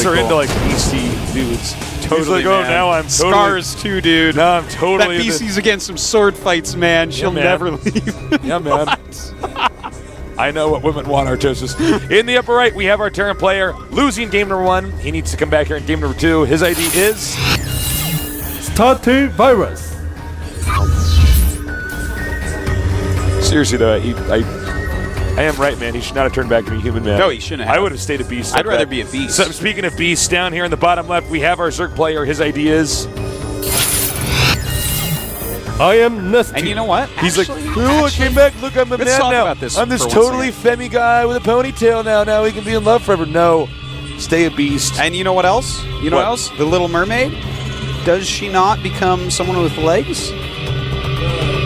are cool. into like beastie dudes. Totally, He's like, oh, man. now I'm totally. Scars too, dude. Now I'm totally. That BC's against some sword fights, man. She'll man. never leave. Yeah, man. I know what women want, Artosis. In the upper right, we have our Terran player losing game number 1. He needs to come back here in game number 2. His ID is Starting virus. seriously though. I am right, man. He should not have turned back into a human, man. No, he shouldn't have. I would have stayed a beast. I'd rather be a beast. So, speaking of beasts, down here in the bottom left, we have our Zerg player. His ID is. I am NesTea. And you know what? He's Actually, like, oh, I came back. Look, I'm a let's man talk now. about this I'm this for one totally femmy guy with a ponytail now. Now he can be in love forever. No, stay a beast. And you know what else? You know what else? The Little Mermaid. Does she not become someone with legs?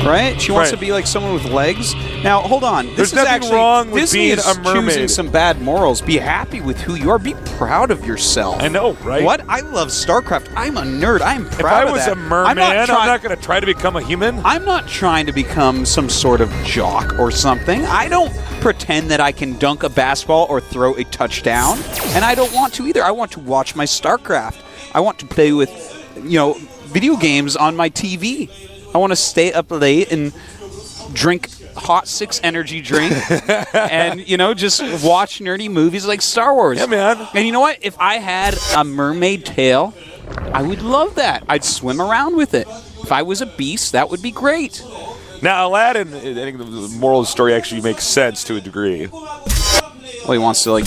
Right? She wants to be like someone with legs. Now, hold on. There's nothing wrong with Disney being is a mermaid. choosing some bad morals. Be happy with who you are. Be proud of yourself. I know, right? What? I love StarCraft. I'm a nerd. I'm proud of that. If I was a merman, I'm not going to try to become a human. I'm not trying to become some sort of jock or something. I don't pretend that I can dunk a basketball or throw a touchdown. And I don't want to either. I want to watch my StarCraft. I want to play with, video games on my TV. I want to stay up late and drink Hot 6 energy drink and, just watch nerdy movies like Star Wars. Yeah, man. And you know what? If I had a mermaid tail, I would love that. I'd swim around with it. If I was a beast, that would be great. Now, Aladdin, I think the moral of the story actually makes sense to a degree. Well, he wants to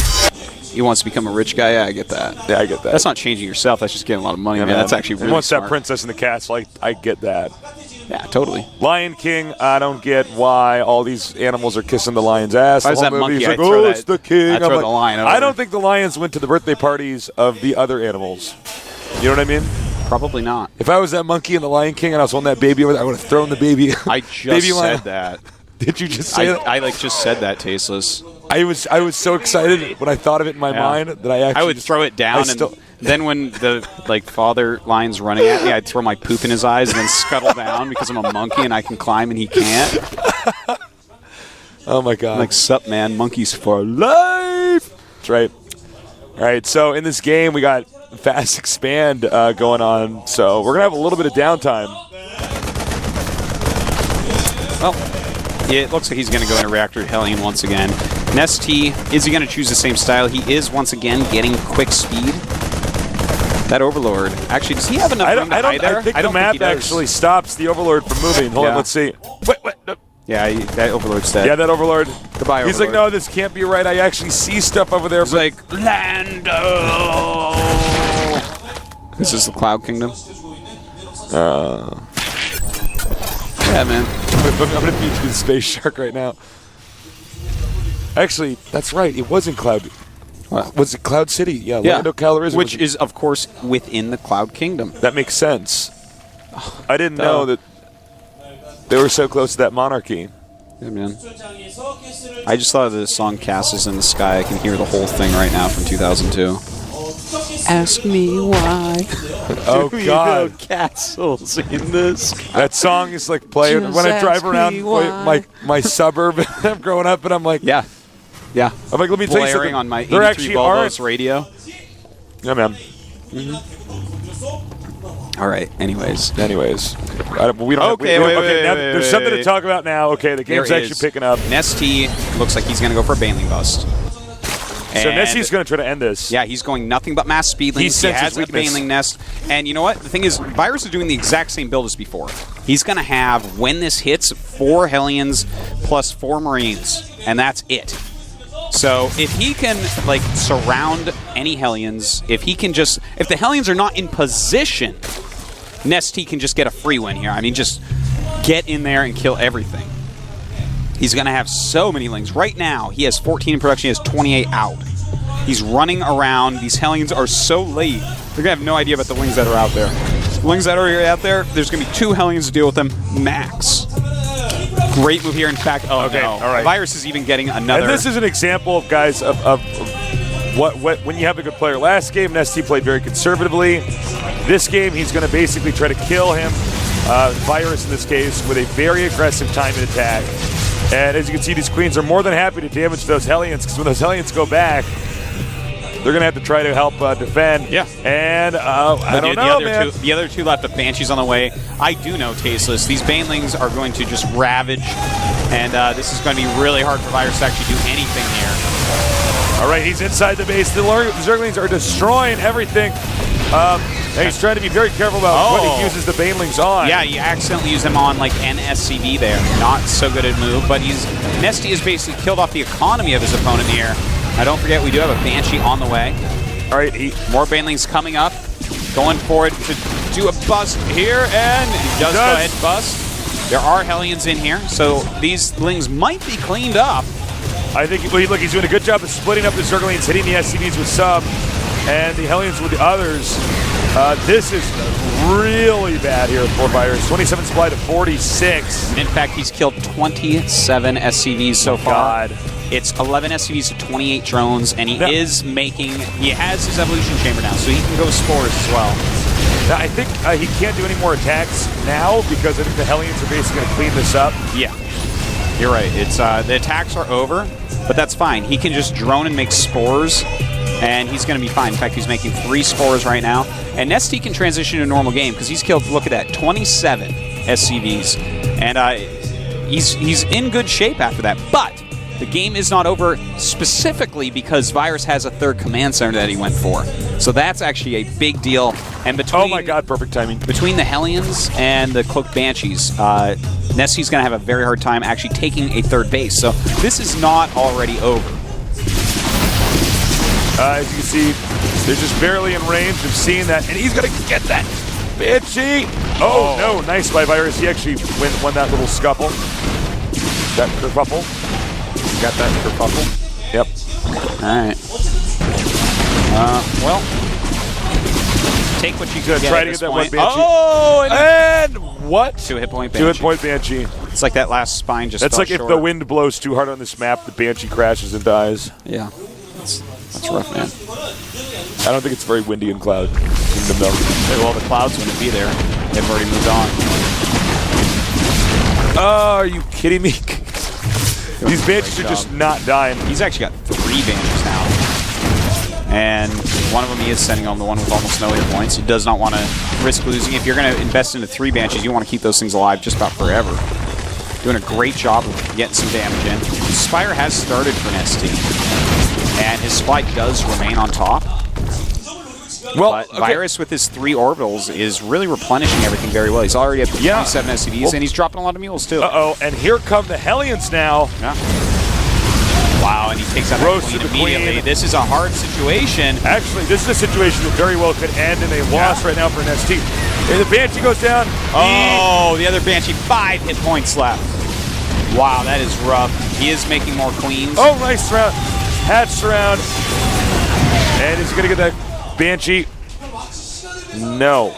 become a rich guy. Yeah, I get that. Yeah, I get that. That's not changing yourself. That's just getting a lot of money, man. That's actually really He wants smart. that princess in the castle. I get that. Yeah, totally. Lion King, I don't get why all these animals are kissing the lion's ass. If I was The that whole movie monkey, is I'd like, throw it's the king. I'd throw the lion over. I don't think the lions went to the birthday parties of the other animals. You know what I mean? Probably not. If I was that monkey in the Lion King and I was holding that baby over there, I would have thrown the baby. I just baby lion. said that. Did you just say that? I just said that, Tasteless. I was so excited when I thought of it in my mind that I would throw it down, and then when the father lion's running at me, I'd throw my poop in his eyes and then scuttle down because I'm a monkey and I can climb and he can't. Oh my God! Like, sup, man? Monkeys for life. That's right. All right. So in this game, we got fast expand going on. So we're gonna have a little bit of downtime. Well, it looks like he's going to go into Reactor Hellion once again. NesTea, is he going to choose the same style? He is, once again, getting quick speed. That Overlord. Actually, does he have enough room to hide there? I think the map actually stops the Overlord from moving. Hold on, let's see. Wait. No. Yeah, that Overlord's dead. Yeah, that Overlord. Goodbye, Overlord. He's like, no, this can't be right. I actually see stuff over there. He's like, Lando! This is the Cloud Kingdom? Yeah, man. I'm going to beat you the Space Shark right now. Actually, that's right. It was in Cloud. What? Was it Cloud City? Yeah, Lando Calrissian. Which is, of course, within the Cloud Kingdom. That makes sense. I didn't know that they were so close to that monarchy. Yeah, man. I just thought of the song Castles in the Sky. I can hear the whole thing right now from 2002. Ask me why. Oh, God. Castles in the sky. That song is like playing Just when I drive ask around me why. my suburb. I'm growing up and I'm like, Yeah. I'm like, let me tell you something. Blaring on my There 83 actually Volvo's radio. Yeah, man. All right. Anyways. We don't have, Okay, now, wait, there's something to talk about now. Okay, the game's There actually is. picking up. NesTea looks like he's going to go for a Baneling Bust. So And- NesTea's going to try to end this. Yeah, he's going nothing but mass speedlings. He senses has a weakness. Baneling Nest. And you know what? The thing is, Virus is doing the exact same build as before. He's going to have, when this hits, 4 Hellions plus 4 Marines. And that's it. So if he can, surround any Hellions, if the Hellions are not in position, NesTea can just get a free win here. I mean, just get in there and kill everything. He's going to have so many lings. Right now, he has 14 in production. He has 28 out. He's running around. These Hellions are so late. They're going to have no idea about the lings that are out there. The lings that are out there, there's going to be 2 Hellions to deal with them, max. Great move here. In fact, All right. Virus is even getting another. And this is an example of, guys, of what when you have a good player. Last game, NesTea played very conservatively. This game, he's going to basically try to kill him, Virus in this case, with a very aggressive timing attack. And as you can see, these queens are more than happy to damage those Hellions, because when those Hellions go back, They're going to have to try to help defend. Yeah. And I don't know, man. The other two left, the Banshee's on the way. I do know Tasteless. These Banelings are going to just ravage, and this is going to be really hard for Virus to actually do anything here. All right, he's inside the base. The Zerglings are destroying everything. And he's trying to be very careful about what he uses the Banelings on. Yeah, you accidentally use him on like an SCV there. Not so good at move, but NesTea has basically killed off the economy of his opponent here. Now don't forget, we do have a Banshee on the way. All right, more Banelings coming up. Going for it to do a bust here, and he does go ahead and bust. There are Hellions in here, so these Lings might be cleaned up. I think, look, he's doing a good job of splitting up the Zerglings, hitting the SCVs with some, and the Hellions with the others. This is really bad here for Virus. 27 supply to 46. In fact, he's killed 27 SCVs so far. God. It's 11 SCVs to 28 drones, and he has his evolution chamber now, so he can go spores as well. Now, I think he can't do any more attacks now because I think the Hellions are basically going to clean this up. Yeah, you're right. It's the attacks are over, but that's fine. He can just drone and make spores, and he's going to be fine. In fact, he's making 3 spores right now. And NesTea can transition to a normal game because he's killed, look at that, 27 SCVs. And he's in good shape after that. But the game is not over specifically because Virus has a 3rd command center that he went for. So that's actually a big deal. And between, oh my God, perfect timing. Between the Hellions and the Cloaked Banshees, NesTea's going to have a very hard time actually taking a 3rd base. So this is not already over. As you can see, they're just barely in range of seeing that, and he's going to get that Banshee. Oh, no, nice by Virus. He actually won that little scuffle. That kerfuffle. Got that kerfuffle. Yep. All right. Well, take what you could get. Try to get that one Banshee. Oh, and what? 2-hit point Banshee. 2-hit point Banshee. It's like that last spine just That's fell like short. if the wind blows too hard on this map, the Banshee crashes and dies. Yeah. That's rough, man. I don't think it's very windy in Cloud Kingdom, though. Well, the Clouds wouldn't be there. They've already moved on. Oh, are you kidding me? These Banshees are just not dying. He's actually got 3 Banshees now. And one of them he is sending home, the one with almost no hit points. He does not want to risk losing. If you're going to invest into 3 Banshees, you want to keep those things alive just about forever. Doing a great job of getting some damage in. Spire has started for NesTea. And his supply does remain on top. Well, but Virus with his 3 orbitals is really replenishing everything very well. He's already at 27 SCVs, and he's dropping a lot of mules, too. Uh-oh, and here come the Hellions now. Yeah. Wow, and he takes out the Queen immediately. This is a hard situation. Actually, this is a situation that very well could end in a loss right now for NesTea. And the Banshee goes down. Oh, the other Banshee, 5 hit points left. Wow, that is rough. He is making more queens. Oh, nice round. Hatch round. And is he going to get that Banshee? No.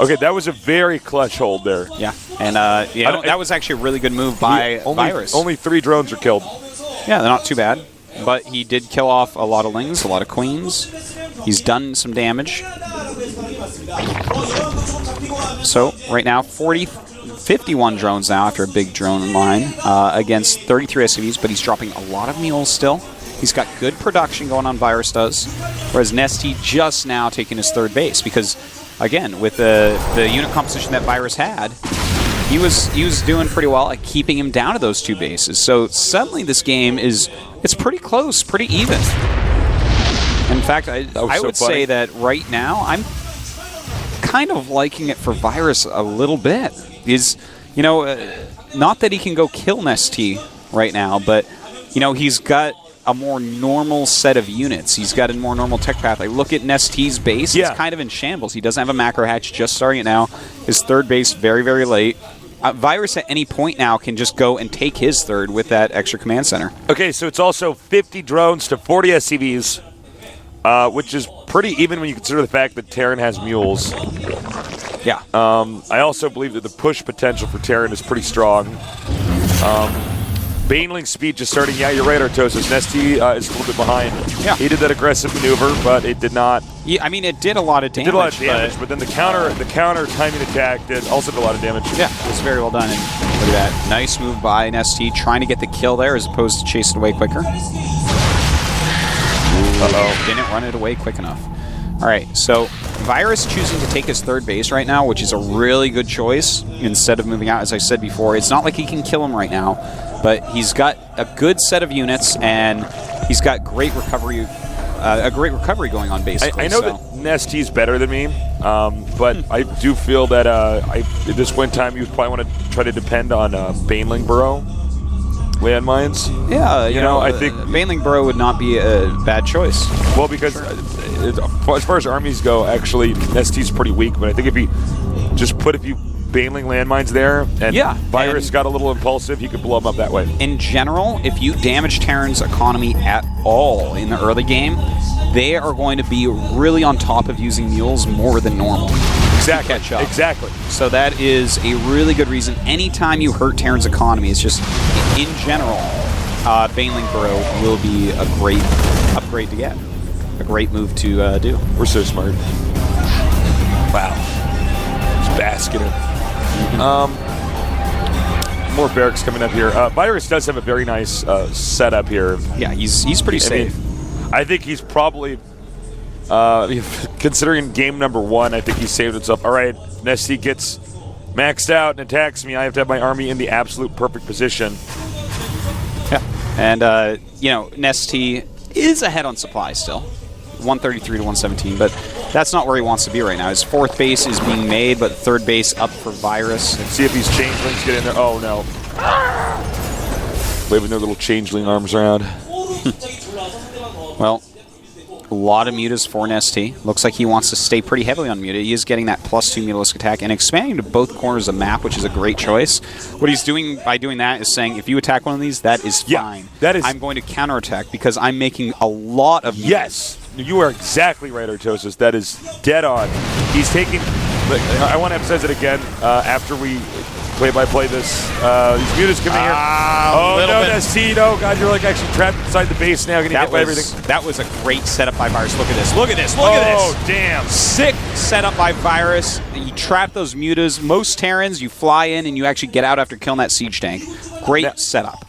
Okay, that was a very clutch hold there. Yeah, and that was actually a really good move by Virus. Only 3 drones are killed. Yeah, they're not too bad. But he did kill off a lot of Lings, a lot of Queens. He's done some damage. So, right now, 51 drones now after a big drone line against 33 SCVs, but he's dropping a lot of mules still. He's got good production going on, Virus does, whereas NesTea just now taking his 3rd base because, again, with the unit composition that Virus had, he was doing pretty well at keeping him down to those 2 bases. So suddenly this game it's pretty close, pretty even. In fact, I would say that right now I'm kind of liking it for Virus a little bit. He's, not that he can go kill NesTea right now, but he's got a more normal set of units. He's got a more normal tech path. I look at NesTea's base. It's kind of in shambles. He doesn't have a macro hatch, just starting it now. His 3rd base very, very late. Virus at any point now can just go and take his 3rd with that extra command center. Okay, so it's also 50 drones to 40 SCVs, which is pretty even when you consider the fact that Terran has mules. Yeah. I also believe that the push potential for Terran is pretty strong. Baneling speed just starting. Yeah, you're right, Artosis. NesTea is a little bit behind. Yeah. He did that aggressive maneuver, but it did not. Yeah, I mean, it did a lot of damage. It did a lot of damage, but then the counter timing attack did also did a lot of damage. Yeah, it was very well done. And look at that. Nice move by NesTea, trying to get the kill there as opposed to chase it away quicker. didn't run it away quick enough. All right, so Virus choosing to take his third base right now, which is a really good choice instead of moving out, as I said before. It's not like he can kill him right now, but he's got a good set of units, and he's got great recovery, a great recovery going on, basically. I know that NesTea's better than me, but I do feel that at this point in time, you probably want to try to depend on Baneling Burrow landmines. Yeah, you know, I think Baneling Burrow would not be a bad choice. Well, because as far as armies go, actually, NesTea's pretty weak. But I think if he just put a few Baneling landmines there, and Virus got a little impulsive, he could blow them up that way. In general, if you damage Terran's economy at all in the early game, they are going to be really on top of using mules more than normal. Exactly. Catch up. Exactly. So that is a really good reason. Anytime you hurt Terran's economy, it's just, in general, Baneling Burrow will be a great upgrade to get. A great move to do. We're so smart. Wow. Just basking it. More barracks coming up here. Virus does have a very nice setup here. Yeah, he's pretty safe. I think he's probably, considering game number 1, I think he saved himself. All right, NesTea gets maxed out and attacks me. I have to have my army in the absolute perfect position. Yeah, and, NesTea is ahead on supply still. 133 to 117, but that's not where he wants to be right now. His fourth base is being made, but third base up for Virus. Let's see if these changelings get in there. Oh, no. Waving their little changeling arms around. Well, a lot of mutas for NesTea. Looks like he wants to stay pretty heavily on muta. He is getting that +2 mutalisk attack and expanding to both corners of the map, which is a great choice. What he's doing by doing that is saying, if you attack one of these, that is fine. That is. I'm going to counterattack because I'm making a lot of mutas. Yes. You are exactly right, Artosis. That is dead on. He's taking... I want to emphasize it again after we play-by-play this. These mutas coming here. Oh, no, NesTea. Oh, God, you're like actually trapped inside the base now. Getting hit by everything. That was a great setup by Virus. Look at this. Look at this. Look at this. Oh, damn. Sick setup by Virus. You trap those mutas. Most Terrans, you fly in and you actually get out after killing that siege tank. Great setup.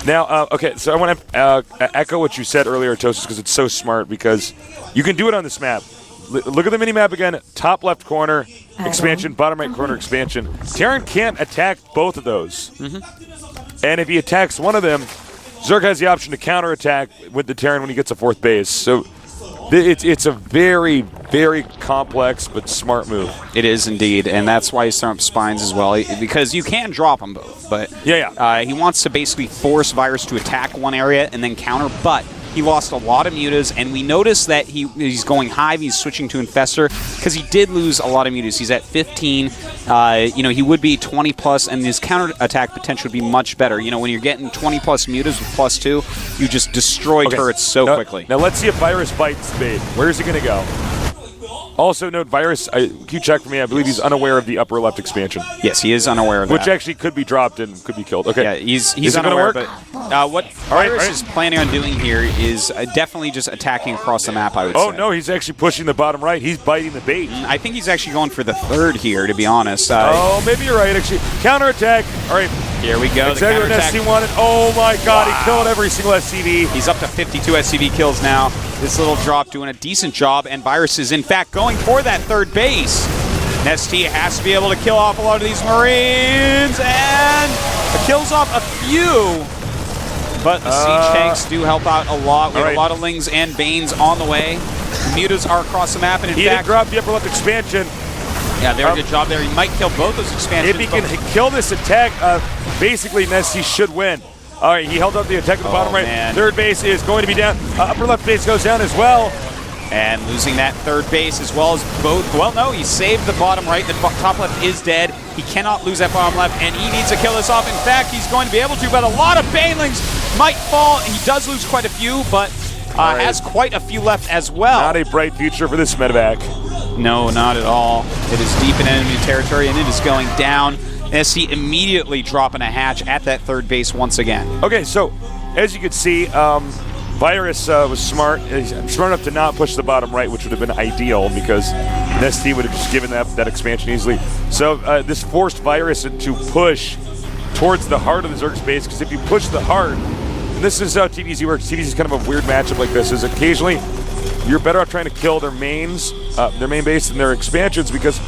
Now, okay, so I want to echo what you said earlier, Tosis, because it's so smart, because you can do it on this map. Look at the mini-map again. Top left corner, expansion. Bottom right corner, expansion. Terran can't attack both of those. And if he attacks one of them, Zerg has the option to counterattack with the Terran when he gets a fourth base. So it's a very, very complex but smart move. It is indeed, and that's why he's throwing up spines as well, because you can drop them both. But he wants to basically force Virus to attack one area and then counter, but he lost a lot of mutas, and we noticed that he's going Hive, he's switching to Infestor, because he did lose a lot of mutas. He's at 15. He would be 20 plus, and his counter attack potential would be much better. When you're getting 20 plus mutas with +2, you just destroy turrets so quickly. Now let's see if Virus bites the bait. Where's he going to go? Also note, Virus, you check for me, I believe he's unaware of the upper left expansion. Yes, he is unaware of that. Which actually could be dropped and could be killed. Okay. Yeah, he's unaware, but what Virus is planning on doing here is definitely just attacking across the map, I would say. Oh, no, he's actually pushing the bottom right. He's biting the bait. I think he's actually going for the third here, to be honest. Maybe you're right, actually. Counterattack. All right. Here we go. Exactly what NesTea wanted. Oh, my God. Wow. He killed every single SCV. He's up to 52 SCV kills now. This little drop doing a decent job, and Virus is, in fact, going for that third base. NesTea has to be able to kill off a lot of these Marines, and kills off a few. But the siege tanks do help out a lot. We have a lot of Lings and Banes on the way. Mutas are across the map, and in fact... He didn't drop the upper left expansion. Yeah, very good job there. He might kill both those expansions. If he can kill this attack, basically NesTea should win. All right, he held up the attack at the bottom right. Man. Third base is going to be down. Upper left base goes down as well. And losing that third base as well as both. Well, no, he saved the bottom right. The top left is dead. He cannot lose that bottom left, and he needs to kill this off. In fact, he's going to be able to, but a lot of Banelings might fall. He does lose quite a few, but has quite a few left as well. Not a bright future for this medevac. No, not at all. It is deep in enemy territory, and it is going down. NesTea immediately dropping a hatch at that third base once again. Okay, so as you can see, Virus was smart. He's smart enough to not push the bottom right, which would have been ideal because NesTea would have just given that expansion easily. So this forced Virus to push towards the heart of the Zerg space, because if you push the heart, this is how TDZ works. TDZ is kind of a weird matchup like this. Is occasionally you're better off trying to kill their mains, their main base, than their expansions because,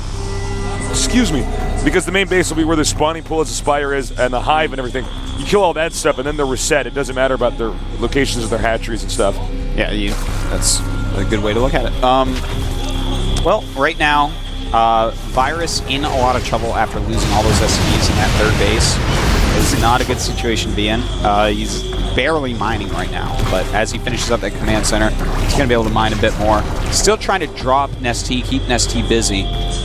because the main base will be where the spawning pool as the Spire is and the hive and everything. You kill all that stuff and then they're reset. It doesn't matter about their locations of their hatcheries and stuff. Yeah, that's a good way to look at it. Well, right now, Virus in a lot of trouble after losing all those SCVs in that third base. Is not a good situation to be in. He's barely mining right now, but as he finishes up that command center, he's going to be able to mine a bit more. Still trying to drop NesTea, keep NesTea busy,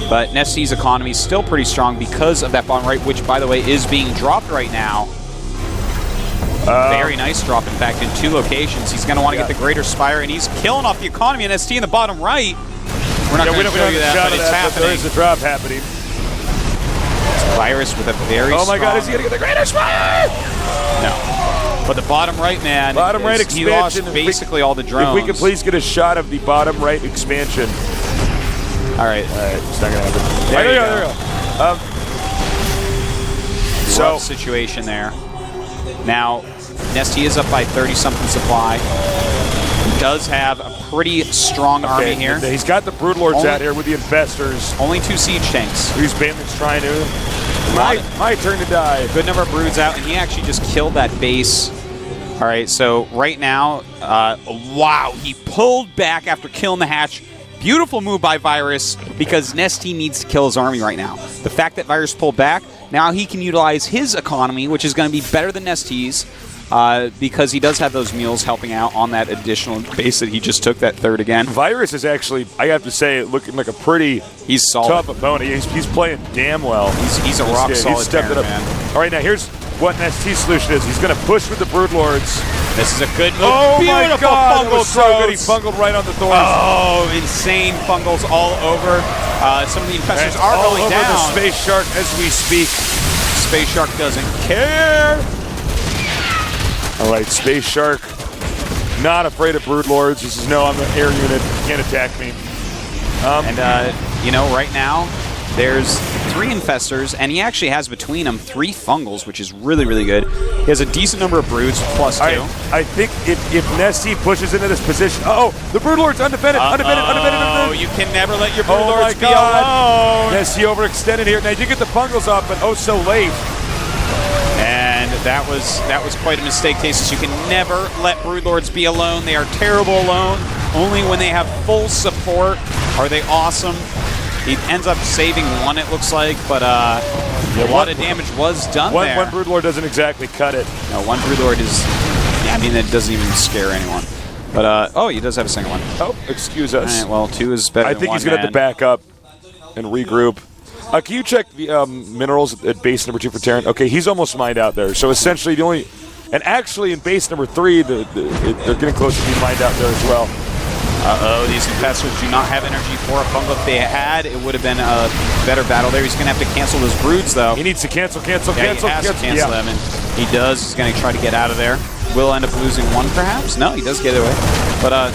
but NesTea's economy is still pretty strong because of that bottom right, which, by the way, is being dropped right now. Very nice drop, in fact, in 2 locations. He's going to want to get the Greater Spire, and he's killing off the economy of NesTea in the bottom right. We're not going to show you that, but it's happening. There is a drop happening. Virus with a very Oh my strong... God, is he going to get the Greater Spire? No. But the bottom right, man, bottom right expansion. He lost basically all the drones. If we could please get a shot of the bottom right expansion. All right. It's not going to happen. There you go. So situation there. Now, NesTea is up by 30-something supply. He does have a pretty strong army here. He's got the Broodlords out here with the Infestors. Only 2 siege tanks. Who's Baneman's trying to... My turn to die. Good number of broods out, and he actually just killed that base. All right, so right now, wow, he pulled back after killing the hatch. Beautiful move by Virus because NesTea needs to kill his army right now. The fact that Virus pulled back, now he can utilize his economy, which is going to be better than NesTea's, because he does have those mules helping out on that additional base that he just took, that third again. Virus is actually, I have to say, looking like a pretty tough opponent. He's playing damn well. He's a rock solid stepped it up. Man. All right, now here's what NesTea's solution is. He's going to push with the Broodlords. This is a good move. Oh Beautiful my God, that was so good. He throws. fungled right on the thorns. Oh, insane fungals all over. Some of the infestors are all going over down. the Space Shark as we speak. Space Shark doesn't care. All right, Space Shark, not afraid of Broodlords. He says, no, I'm an air unit. You can't attack me. You know, right now, there's 3 infestors, and he actually has between them 3 fungals, which is really, really good. He has a decent number of broods, +2. I think if NesTea pushes into this position... Oh, the Broodlord's undefended. Oh, you can never let your Broodlords be God. alone. NesTea overextended here. Now, you get the fungals off, but oh, so late. And that was quite a mistake, Tasis. You can never let Broodlords be alone. They are terrible alone. Only when they have full support are they awesome. He ends up saving 1, it looks like, but a lot of damage was done there. One Broodlord doesn't exactly cut it. No, 1 Broodlord is... Yeah, I mean, it doesn't even scare anyone. But, oh, he does have a second one. Oh, excuse us. All right, well, 2 is better than 1, I think he's going to have to back up and regroup. Can you check the minerals at base number 2 for Terran? Okay, he's almost mined out there. So essentially the only... And actually in base number 3, they're getting close to being mined out there as well. Uh-oh, these infestors do not have energy for a fungal. If they had, it would have been a better battle there. He's going to have to cancel those broods, though. He needs to cancel. He has to cancel them, and he does. He's going to try to get out of there. Will end up losing 1, perhaps? No, he does get away. But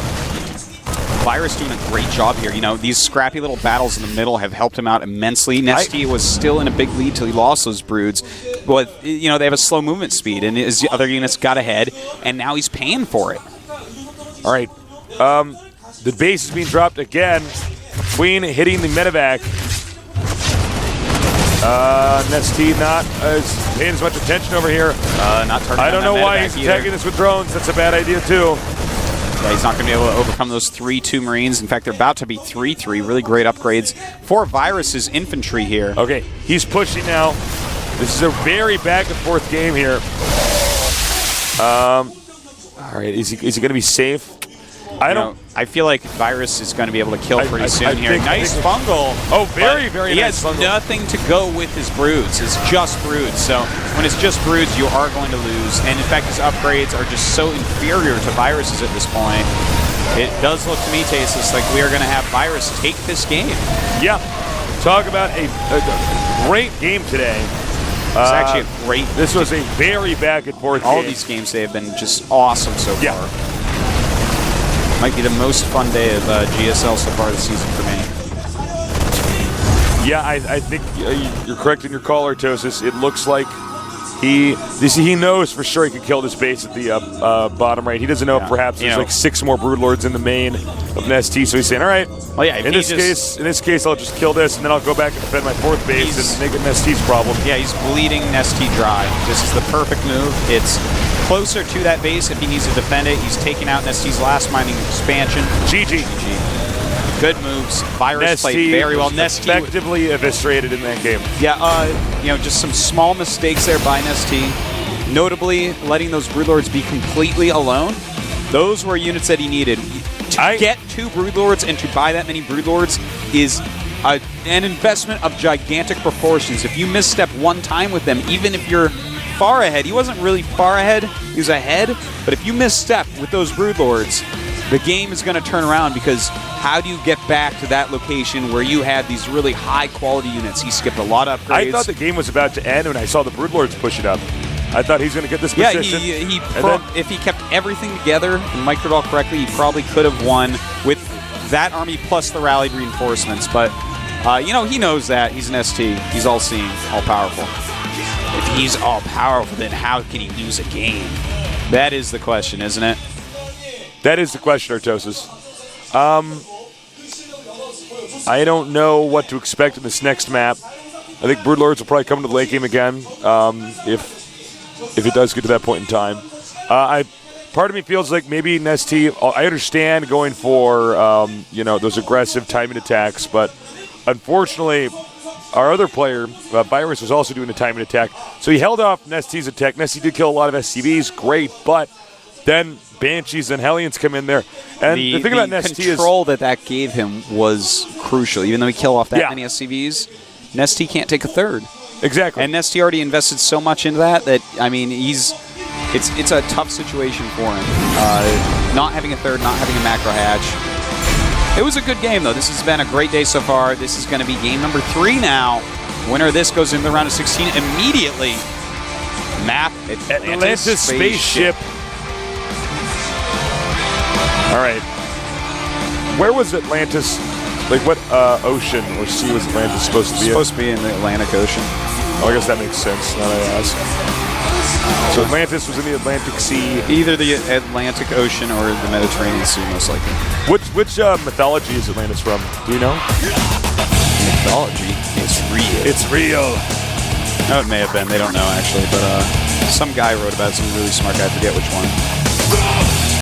Virus doing a great job here. You know, these scrappy little battles in the middle have helped him out immensely. NesTea was still in a big lead till he lost those broods. But, you know, they have a slow movement speed, and his other units got ahead, and now he's paying for it. All right. The base is being dropped again. Queen hitting the medevac. NesTea not paying as much attention over here. I don't know why he's attacking this with drones. That's a bad idea, too. Yeah, he's not going to be able to overcome those 3-2 Marines. In fact, they're about to be 3-3. Really great upgrades for Virus's infantry here. Okay, he's pushing now. This is a very back-and-forth game here. All right, is he going to be safe? I feel like Virus is going to be able to kill pretty soon here. Nice fungal. Oh, very nice fungal. He has nothing to go with his broods. It's just broods. So when it's just broods, you are going to lose. And in fact, his upgrades are just so inferior to Virus's at this point. It does look to me, Tasis, like we are going to have Virus take this game. Yeah. Talk about a great game today. It's actually a great... This was a very back-and-forth game. All these games, they have been just awesome so far. Might be the most fun day of GSL so far this season for me. Yeah, I think you're correct in your caller, Tosis. It looks like He knows for sure he could kill this base at the bottom right. He doesn't know if perhaps there's like 6 more Broodlords in the main of NesTea, so he's saying, all right, well, yeah, in this case, I'll just kill this, and then I'll go back and defend my 4th base and make it NesTea's problem. Yeah, he's bleeding NesTea dry. This is the perfect move. It's closer to that base if he needs to defend it. He's taking out NesTea's last mining expansion. GG. Good moves. Virus played very well. NesTea effectively eviscerated in that game. Yeah, just some small mistakes there by NesTea. Notably, letting those Broodlords be completely alone. Those were units that he needed. To get 2 Broodlords and to buy that many Broodlords is an investment of gigantic proportions. If you misstep one time with them, even if you're far ahead, he wasn't really far ahead, he was ahead, but if you misstep with those Broodlords, the game is going to turn around, because how do you get back to that location where you had these really high-quality units? He skipped a lot of upgrades. I thought the game was about to end when I saw the Broodlords push it up. I thought he's going to get this position. If he kept everything together and microed all correctly, he probably could have won with that army plus the rallied reinforcements. But, he knows that. He's an ST. He's all-seeing, all-powerful. If he's all-powerful, then how can he lose a game? That is the question, isn't it? That is the question, Artosis. I don't know what to expect in this next map. I think Broodlords will probably come to the late game again, if it does get to that point in time. Part of me feels like maybe NesTea, I understand going for those aggressive timing attacks, but unfortunately, our other player, Virus, was also doing a timing attack. So he held off NesTea's attack. NesTea did kill a lot of SCVs, great, but then Banshees and Hellions come in there. And the thing about NesTea is... The control that gave him was crucial. Even though he killed off that many SCVs, NesTea can't take a 3rd. Exactly. And NesTea already invested so much into that I mean, it's a tough situation for him. Not having a 3rd, not having a macro hatch. It was a good game, though. This has been a great day so far. This is going to be game number 3 now. Winner of this goes into the round of 16 immediately. Map Atlantis spaceship. All right. Where was Atlantis? Like, what ocean or sea was Atlantis supposed to be in? Supposed to be in the Atlantic Ocean. Oh, I guess that makes sense, now that I ask. So Atlantis was in the Atlantic Sea. Either the Atlantic Ocean or the Mediterranean Sea, most likely. Which mythology is Atlantis from? Do you know? Mythology? It's real. It's real. No, it may have been. They don't know, actually. But some guy wrote about it, some really smart guy. I forget which one.